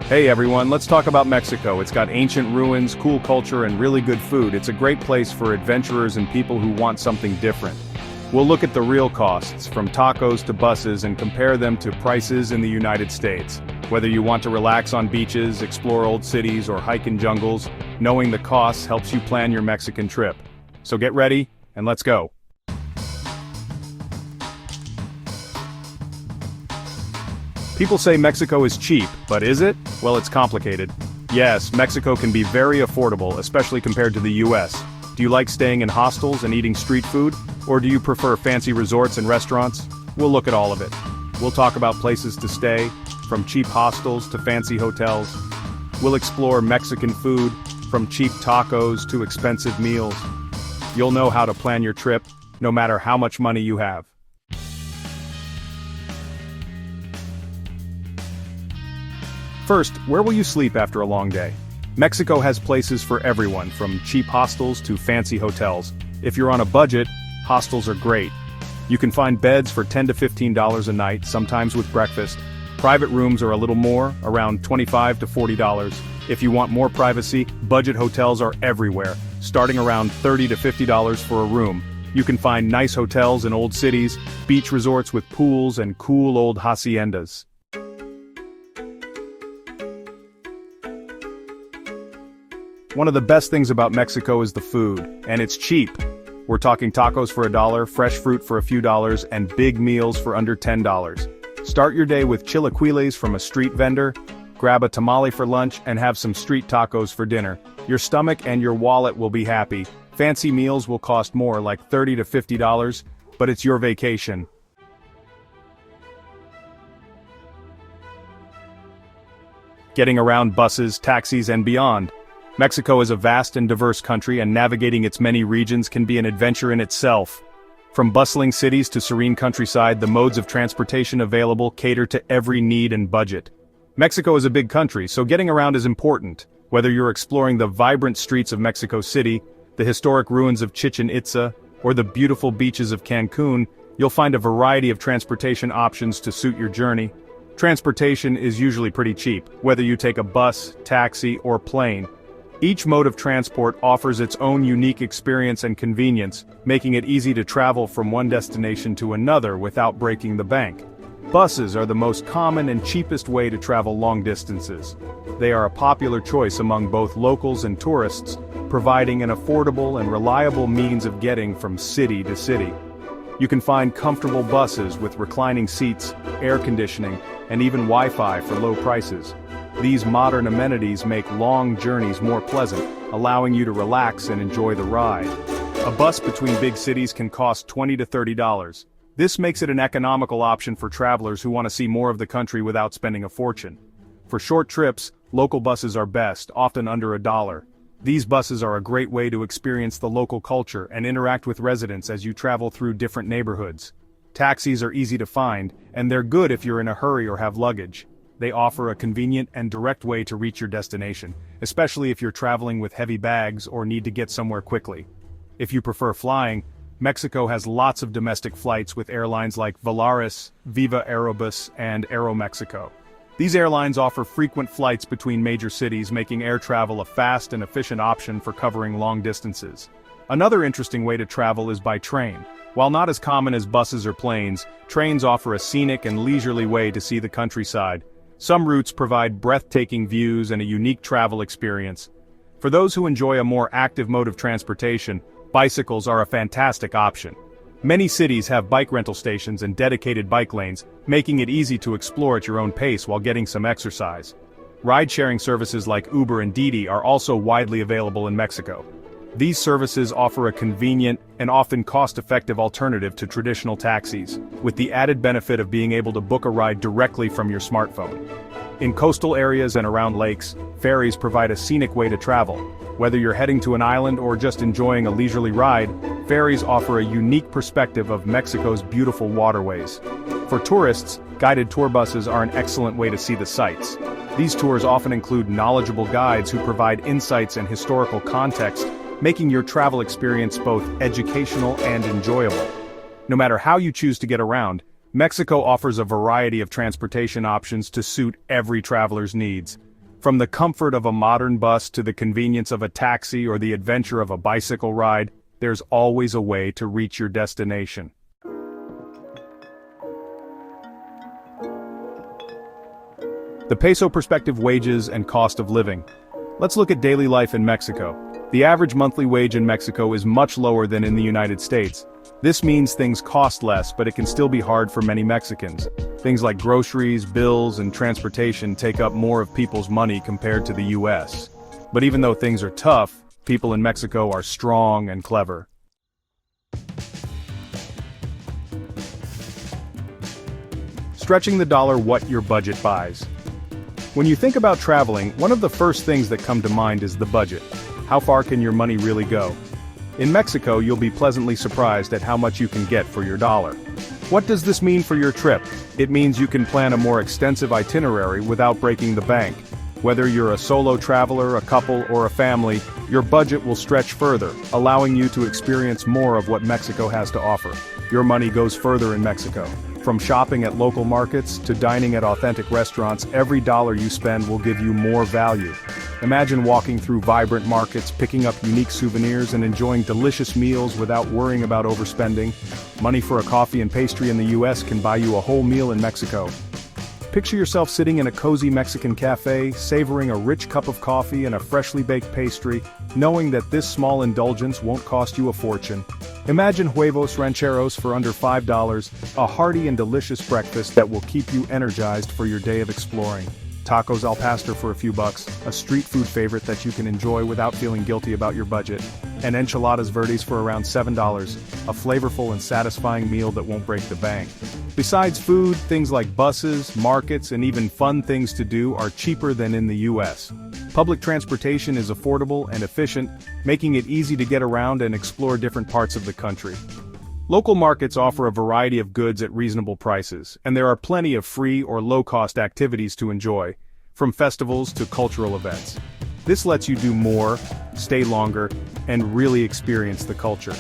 Hey everyone, let's talk about Mexico. It's got ancient ruins, cool culture, and really good food. It's a great place for adventurers and people who want something different. We'll look at the real costs, from tacos to buses, and compare them to prices in the United States. Whether you want to relax on beaches, explore old cities, or hike in jungles, knowing the costs helps you plan your Mexican trip. So get ready, and let's go. People say Mexico is cheap, but is it? Well, it's complicated. Yes, Mexico can be very affordable, especially compared to the US. Do you like staying in hostels and eating street food? Or do you prefer fancy resorts and restaurants? We'll look at all of it. We'll talk about places to stay, from cheap hostels to fancy hotels. We'll explore Mexican food, from cheap tacos to expensive meals. You'll know how to plan your trip, no matter how much money you have. First, where will you sleep after a long day? Mexico has places for everyone, from cheap hostels to fancy hotels. If you're on a budget, hostels are great. You can find beds for $10 to $15 a night, sometimes with breakfast. Private rooms are a little more, around $25 to $40. If you want more privacy, budget hotels are everywhere, starting around $30 to $50 for a room. You can find nice hotels in old cities, beach resorts with pools, and cool old haciendas. One of the best things about Mexico is the food, and it's cheap. We're talking tacos for $1, fresh fruit for a few dollars, and big meals for under $10. Start your day with chilaquiles from a street vendor, grab a tamale for lunch, and have some street tacos for dinner. Your stomach and your wallet will be happy. Fancy meals will cost more, like $30 to $50, but it's your vacation. Getting around buses, taxis, and beyond. Mexico is a vast and diverse country, and navigating its many regions can be an adventure in itself. From bustling cities to serene countryside, the modes of transportation available cater to every need and budget. Mexico is a big country, so getting around is important. Whether you're exploring the vibrant streets of Mexico City, the historic ruins of Chichen Itza, or the beautiful beaches of Cancun, you'll find a variety of transportation options to suit your journey. Transportation is usually pretty cheap, whether you take a bus, taxi, or plane. Each mode of transport offers its own unique experience and convenience, making it easy to travel from one destination to another without breaking the bank. Buses are the most common and cheapest way to travel long distances. They are a popular choice among both locals and tourists, providing an affordable and reliable means of getting from city to city. You can find comfortable buses with reclining seats, air conditioning, and even Wi-Fi for low prices. These modern amenities make long journeys more pleasant, allowing you to relax and enjoy the ride. A bus between big cities can cost $20 to $30. This makes it an economical option for travelers who want to see more of the country without spending a fortune. For short trips, local buses are best, often under $1. These buses are a great way to experience the local culture and interact with residents as you travel through different neighborhoods. Taxis are easy to find, and they're good if you're in a hurry or have luggage. They offer a convenient and direct way to reach your destination, especially if you're traveling with heavy bags or need to get somewhere quickly. If you prefer flying, Mexico has lots of domestic flights with airlines like Volaris, Viva Aerobus, and Aeromexico. These airlines offer frequent flights between major cities, making air travel a fast and efficient option for covering long distances. Another interesting way to travel is by train. While not as common as buses or planes, trains offer a scenic and leisurely way to see the countryside. Some routes provide breathtaking views and a unique travel experience. For those who enjoy a more active mode of transportation, bicycles are a fantastic option. Many cities have bike rental stations and dedicated bike lanes, making it easy to explore at your own pace while getting some exercise. Ride-sharing services like Uber and Didi are also widely available in Mexico. These services offer a convenient and often cost-effective alternative to traditional taxis, with the added benefit of being able to book a ride directly from your smartphone. In coastal areas and around lakes, ferries provide a scenic way to travel. Whether you're heading to an island or just enjoying a leisurely ride, ferries offer a unique perspective of Mexico's beautiful waterways. For tourists, guided tour buses are an excellent way to see the sights. These tours often include knowledgeable guides who provide insights and historical context, making your travel experience both educational and enjoyable. No matter how you choose to get around, Mexico offers a variety of transportation options to suit every traveler's needs. From the comfort of a modern bus to the convenience of a taxi or the adventure of a bicycle ride, there's always a way to reach your destination. The peso perspective: wages and cost of living. Let's look at daily life in Mexico. The average monthly wage in Mexico is much lower than in the United States. This means things cost less, but it can still be hard for many Mexicans. Things like groceries, bills, and transportation take up more of people's money compared to the US. But even though things are tough, people in Mexico are strong and clever. Stretching the dollar: what your budget buys. When you think about traveling, one of the first things that come to mind is the budget. How far can your money really go? In Mexico, you'll be pleasantly surprised at how much you can get for your dollar. What does this mean for your trip? It means you can plan a more extensive itinerary without breaking the bank. Whether you're a solo traveler, a couple, or a family, your budget will stretch further, allowing you to experience more of what Mexico has to offer. Your money goes further in Mexico. From shopping at local markets to dining at authentic restaurants, every dollar you spend will give you more value. Imagine walking through vibrant markets, picking up unique souvenirs, and enjoying delicious meals without worrying about overspending. Money for a coffee and pastry in the US can buy you a whole meal in Mexico. Picture yourself sitting in a cozy Mexican cafe, savoring a rich cup of coffee and a freshly baked pastry, knowing that this small indulgence won't cost you a fortune. Imagine huevos rancheros for under $5, a hearty and delicious breakfast that will keep you energized for your day of exploring. Tacos al pastor for a few bucks, a street food favorite that you can enjoy without feeling guilty about your budget. And enchiladas verdes for around $7, a flavorful and satisfying meal that won't break the bank. Besides food, things like buses, markets, and even fun things to do are cheaper than in the US. Public transportation is affordable and efficient, making it easy to get around and explore different parts of the country. Local markets offer a variety of goods at reasonable prices, and there are plenty of free or low-cost activities to enjoy, from festivals to cultural events. This lets you do more, stay longer, and really experience the culture.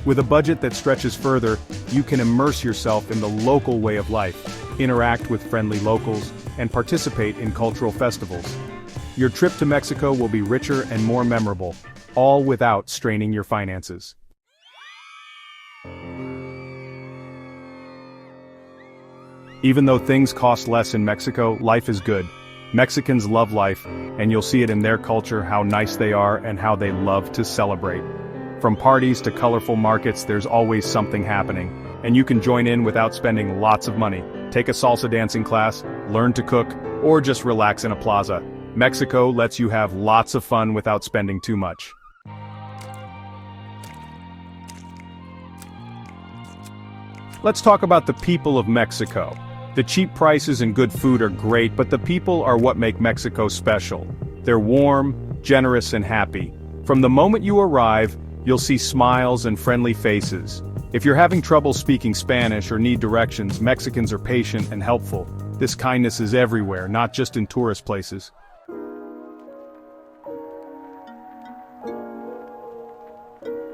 With a budget that stretches further, you can immerse yourself in the local way of life, interact with friendly locals, and participate in cultural festivals. Your trip to Mexico will be richer and more memorable, all without straining your finances. Even though things cost less in Mexico, life is good. Mexicans love life, and you'll see it in their culture how nice they are and how they love to celebrate. From parties to colorful markets, there's always something happening, and you can join in without spending lots of money. Take a salsa dancing class, learn to cook, or just relax in a plaza. Mexico lets you have lots of fun without spending too much. Let's talk about the people of Mexico. The cheap prices and good food are great, but the people are what make Mexico special. They're warm, generous, and happy. From the moment you arrive, you'll see smiles and friendly faces. If you're having trouble speaking Spanish or need directions, Mexicans are patient and helpful. This kindness is everywhere, not just in tourist places.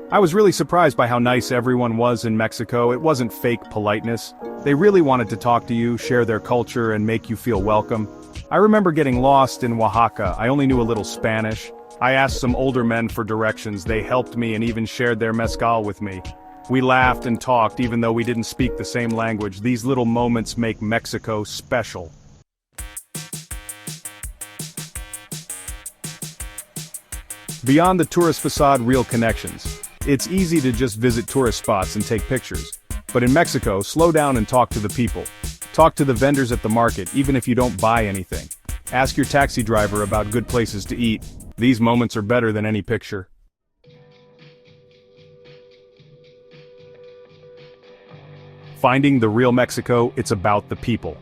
I was really surprised by how nice everyone was in Mexico. It wasn't fake politeness. They really wanted to talk to you, share their culture, and make you feel welcome. I remember getting lost in Oaxaca. I only knew a little Spanish. I asked some older men for directions. They helped me and even shared their mezcal with me. We laughed and talked even though we didn't speak the same language. These little moments make Mexico special. Beyond the tourist facade, real connections. It's easy to just visit tourist spots and take pictures. But in Mexico, slow down and talk to the people. Talk to the vendors at the market, even if you don't buy anything. Ask your taxi driver about good places to eat. These moments are better than any picture. Finding the real Mexico, it's about the people.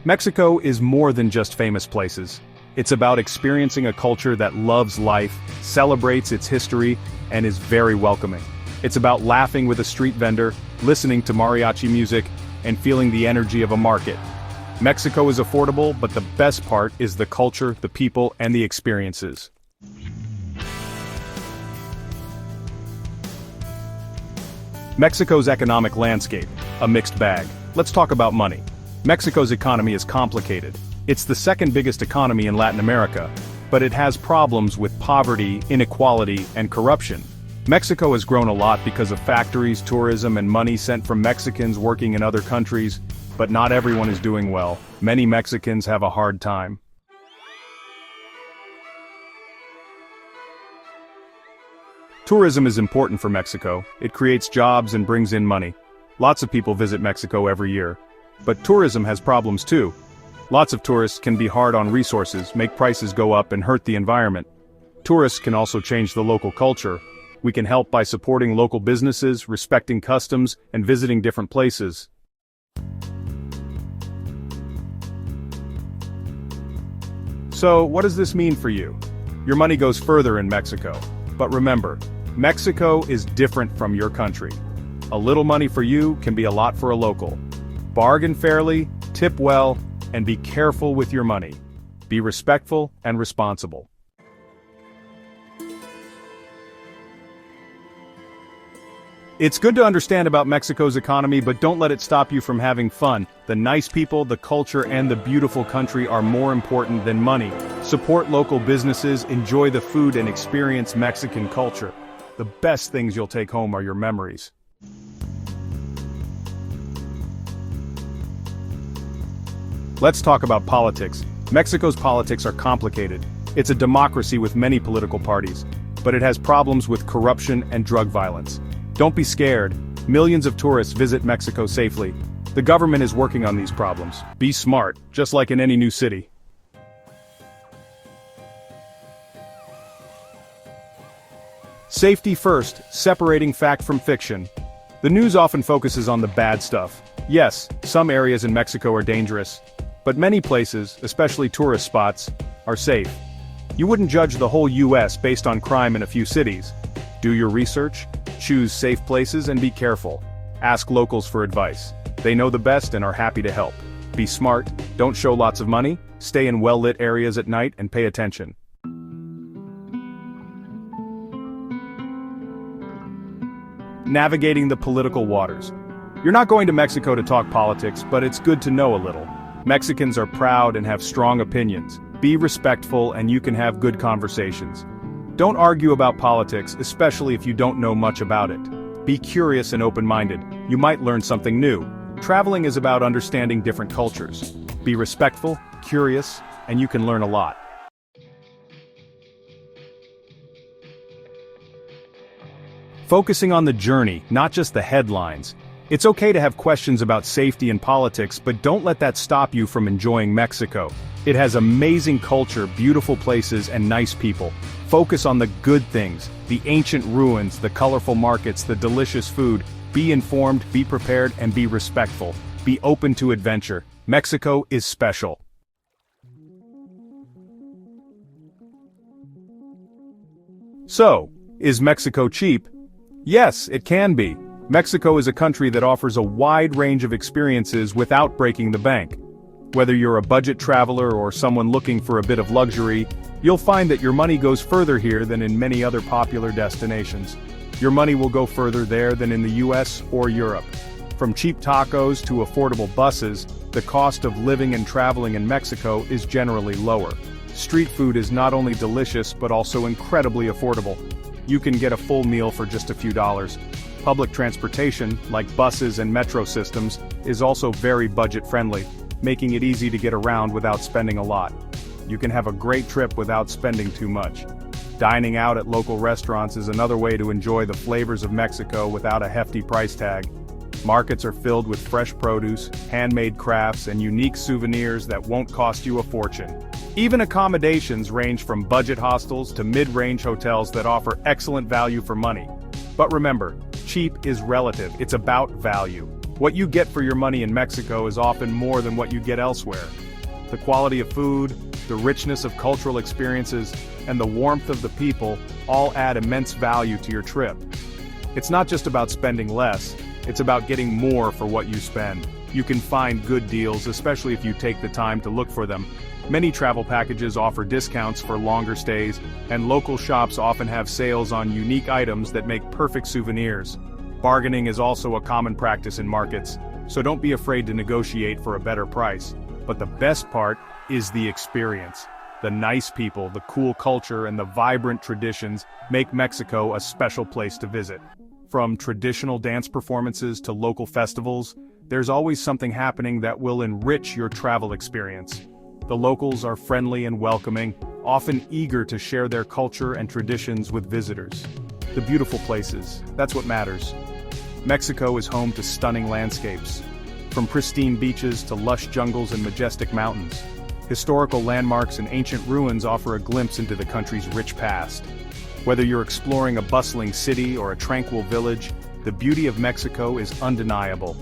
Mexico is more than just famous places. It's about experiencing a culture that loves life, celebrates its history, and is very welcoming. It's about laughing with a street vendor, listening to mariachi music, and feeling the energy of a market. Mexico is affordable, but the best part is the culture, the people, and the experiences. Mexico's economic landscape, a mixed bag. Let's talk about money. Mexico's economy is complicated. It's the second biggest economy in Latin America, but it has problems with poverty, inequality, and corruption. Mexico has grown a lot because of factories, tourism, and money sent from Mexicans working in other countries, but not everyone is doing well. Many Mexicans have a hard time. Tourism is important for Mexico. It creates jobs and brings in money. Lots of people visit Mexico every year. But tourism has problems too. Lots of tourists can be hard on resources, make prices go up, and hurt the environment. Tourists can also change the local culture. We can help by supporting local businesses, respecting customs, and visiting different places. So, what does this mean for you? Your money goes further in Mexico. But remember, Mexico is different from your country. A little money for you can be a lot for a local. Bargain fairly, tip well, and be careful with your money. Be respectful and responsible. It's good to understand about Mexico's economy, but don't let it stop you from having fun. The nice people, the culture, and the beautiful country are more important than money. Support local businesses, enjoy the food, and experience Mexican culture. The best things you'll take home are your memories. Let's talk about politics. Mexico's politics are complicated. It's a democracy with many political parties, but it has problems with corruption and drug violence. Don't be scared. Millions of tourists visit Mexico safely. The government is working on these problems. Be smart, just like in any new city. Safety first, separating fact from fiction. The news often focuses on the bad stuff. Yes, some areas in Mexico are dangerous, but many places, especially tourist spots, are safe. You wouldn't judge the whole US based on crime in a few cities. Do your research, choose safe places, and be careful. Ask locals for advice. They know the best and are happy to help. Be smart, don't show lots of money, stay in well-lit areas at night, and pay attention. Navigating the political waters. You're not going to Mexico to talk politics, but it's good to know a little. Mexicans are proud and have strong opinions. Be respectful and you can have good conversations. Don't argue about politics, especially if you don't know much about it. Be curious and open-minded. You might learn something new. Traveling is about understanding different cultures. Be respectful, curious, and you can learn a lot. Focusing on the journey, not just the headlines. It's okay to have questions about safety and politics, but don't let that stop you from enjoying Mexico. It has amazing culture, beautiful places, and nice people. Focus on the good things, the ancient ruins, the colorful markets, the delicious food. Be informed, be prepared, and be respectful. Be open to adventure. Mexico is special. So, is Mexico cheap? Yes, it can be. Mexico is a country that offers a wide range of experiences without breaking the bank. Whether you're a budget traveler or someone looking for a bit of luxury, you'll find that your money goes further here than in many other popular destinations. Your money will go further there than in the US or Europe. From cheap tacos to affordable buses, the cost of living and traveling in Mexico is generally lower. Street food is not only delicious but also incredibly affordable. You can get a full meal for just a few dollars. Public transportation, like buses and metro systems, is also very budget-friendly, making it easy to get around without spending a lot. You can have a great trip without spending too much. Dining out at local restaurants is another way to enjoy the flavors of Mexico without a hefty price tag. Markets are filled with fresh produce, handmade crafts, and unique souvenirs that won't cost you a fortune. Even accommodations range from budget hostels to mid-range hotels that offer excellent value for money. But remember, cheap is relative, it's about value. What you get for your money in Mexico is often more than what you get elsewhere. The quality of food, the richness of cultural experiences, and the warmth of the people all add immense value to your trip. It's not just about spending less, it's about getting more for what you spend. You can find good deals, especially if you take the time to look for them. Many travel packages offer discounts for longer stays, and local shops often have sales on unique items that make perfect souvenirs. Bargaining is also a common practice in markets, so don't be afraid to negotiate for a better price. But the best part is the experience. The nice people, the cool culture, and the vibrant traditions make Mexico a special place to visit. From traditional dance performances to local festivals, there's always something happening that will enrich your travel experience. The locals are friendly and welcoming, often eager to share their culture and traditions with visitors. The beautiful places, that's what matters. Mexico is home to stunning landscapes. From pristine beaches to lush jungles and majestic mountains, historical landmarks and ancient ruins offer a glimpse into the country's rich past. Whether you're exploring a bustling city or a tranquil village, the beauty of Mexico is undeniable.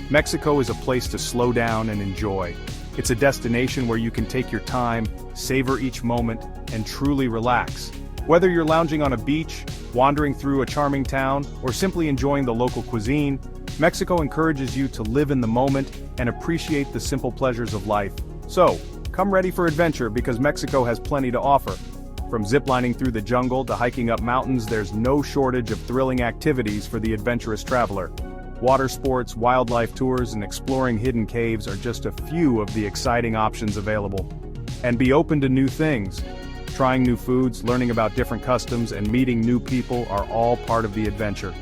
Mexico is a place to slow down and enjoy. It's a destination where you can take your time, savor each moment, and truly relax. Whether you're lounging on a beach, wandering through a charming town, or simply enjoying the local cuisine, Mexico encourages you to live in the moment and appreciate the simple pleasures of life. So, come ready for adventure because Mexico has plenty to offer. From ziplining through the jungle to hiking up mountains, there's no shortage of thrilling activities for the adventurous traveler. Water sports, wildlife tours, and exploring hidden caves are just a few of the exciting options available. And be open to new things. Trying new foods, learning about different customs, and meeting new people are all part of the adventure.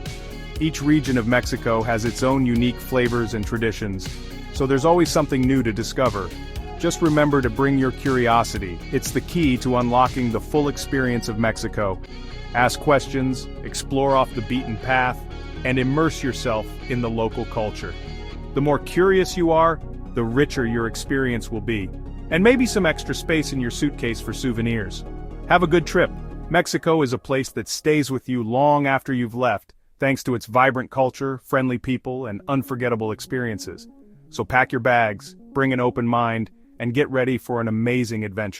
Each region of Mexico has its own unique flavors and traditions, so there's always something new to discover. Just remember to bring your curiosity. It's the key to unlocking the full experience of Mexico. Ask questions, explore off the beaten path, and immerse yourself in the local culture. The more curious you are, the richer your experience will be. And maybe some extra space in your suitcase for souvenirs. Have a good trip. Mexico is a place that stays with you long after you've left, thanks to its vibrant culture, friendly people, and unforgettable experiences. So pack your bags, bring an open mind, and get ready for an amazing adventure.